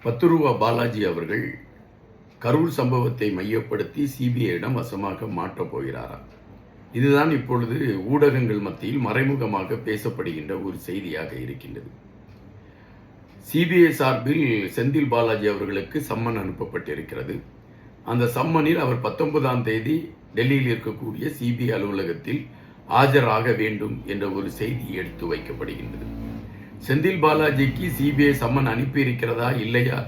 ரூ. பாலாஜி அவர்கள் கரூர் சம்பவத்தை மையப்படுத்தி சிபிஐயிடம் வசமாக மாற்றப் போகிறாராம். இதுதான் இப்பொழுது ஊடகங்கள் மத்தியில் மறைமுகமாக பேசப்படுகின்ற ஒரு செய்தியாக இருக்கின்றது. சிபிஐ சார்பில் செந்தில் பாலாஜி அவர்களுக்கு சம்மன் அனுப்பப்பட்டிருக்கிறது. அந்த சம்மனில் அவர் 19ஆம் தேதி டெல்லியில் இருக்கக்கூடிய சிபிஐ அலுவலகத்தில் ஆஜராக வேண்டும் என்ற ஒரு செய்தி எடுத்து வைக்கப்படுகின்றது. செந்தில் பாலாஜிக்கு சிபிஐ சம்மன் அனுப்பியிருக்கிறதா இல்லையா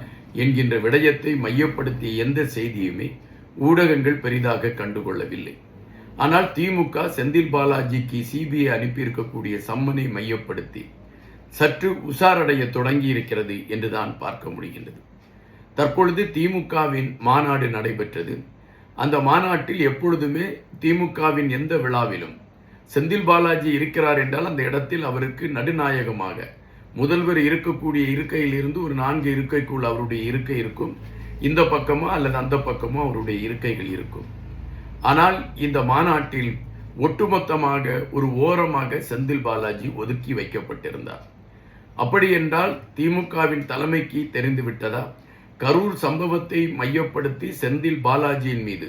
என்கின்ற விடயத்தை மையப்படுத்திய எந்த செய்தியுமே ஊடகங்கள் பெரிதாக கண்டுகொள்ளவில்லை. ஆனால் திமுக செந்தில் பாலாஜிக்கு சிபிஐ அனுப்பியிருக்கக்கூடிய சம்மனை மையப்படுத்தி சற்று உஷாரடைய தொடங்கி இருக்கிறது என்றுதான் பார்க்க முடிகின்றது. தற்பொழுது திமுகவின் மாநாடு நடைபெற்றது. அந்த மாநாட்டில் எப்பொழுதுமே திமுகவின் எந்த விழாவிலும் செந்தில் பாலாஜி இருக்கிறார் என்றால் அந்த இடத்தில் அவருக்கு நடுநாயகமாக முதல்வர் இருக்கக்கூடிய இருக்கையில் இருந்து ஒரு 4 இருக்கைக்குள் அவருடைய இருக்கை இருக்கும். இந்த பக்கமோ அல்லது அந்த பக்கமோ அவருடைய இருக்கைகள் இருக்கும். ஆனால் இந்த மாநாட்டில் ஒட்டுமொத்தமாக ஒரு ஓரமாக செந்தில் பாலாஜி ஒதுக்கி வைக்கப்பட்டிருந்தார். அப்படி என்றால் திமுகவின் தலைமைக்கு தெரிந்துவிட்டதா? கரூர் சம்பவத்தை மையப்படுத்தி செந்தில் பாலாஜியின் மீது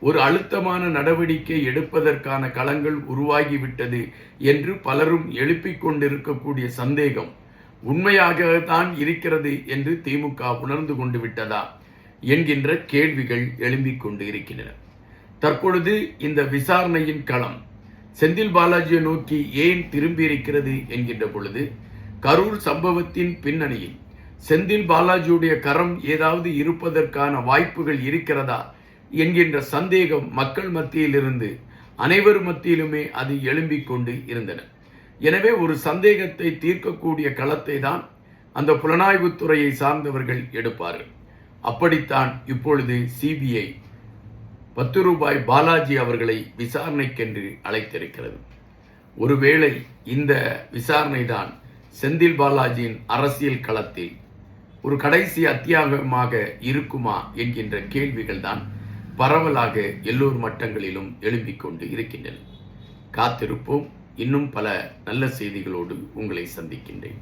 ஒரு அழுத்தமான நடவடிக்கை எடுப்பதற்கான களங்கள் உருவாகிவிட்டது என்று பலரும் எழுப்பிக் கொண்டிருக்கக்கூடிய சந்தேகம் உண்மையாகத்தான் இருக்கிறது என்று திமுக உணர்ந்து கொண்டு விட்டதா என்கின்ற கேள்விகள் எழும்பிக் கொண்டு இருக்கின்றன. தற்பொழுது இந்த விசாரணையின் களம் செந்தில் பாலாஜியை நோக்கி ஏன் திரும்பி இருக்கிறது என்கின்ற பொழுது, கரூர் சம்பவத்தின் பின்னணியில் செந்தில் பாலாஜியுடைய கரம் ஏதாவது இருப்பதற்கான வாய்ப்புகள் இருக்கிறதா என்கின்ற சந்தேகம் மக்கள் மத்தியிலிருந்து அனைவர் மத்தியிலுமே அது எழும்பிக் கொண்டு இருந்தன. எனவே ஒரு சந்தேகத்தை தீர்க்கக்கூடிய களத்தை தான் அந்த புலனாய்வுத்துறையை சார்ந்தவர்கள் எடுப்பார்கள். அப்படித்தான் இப்பொழுது சிபிஐ ரூ. பாலாஜி அவர்களை விசாரணைக்கென்று அழைத்திருக்கிறது. ஒருவேளை இந்த விசாரணை தான் செந்தில் பாலாஜியின் அரசியல் களத்தில் ஒரு கடைசி அத்தியாயமாக இருக்குமா என்கின்ற கேள்விகள் தான் பரவலாக எல்லோர் மட்டங்களிலும் எழும்பிக் கொண்டு இருக்கின்றன. காத்திருப்போம். இன்னும் பல நல்ல செய்திகளோடு உங்களை சந்திக்கின்றேன்.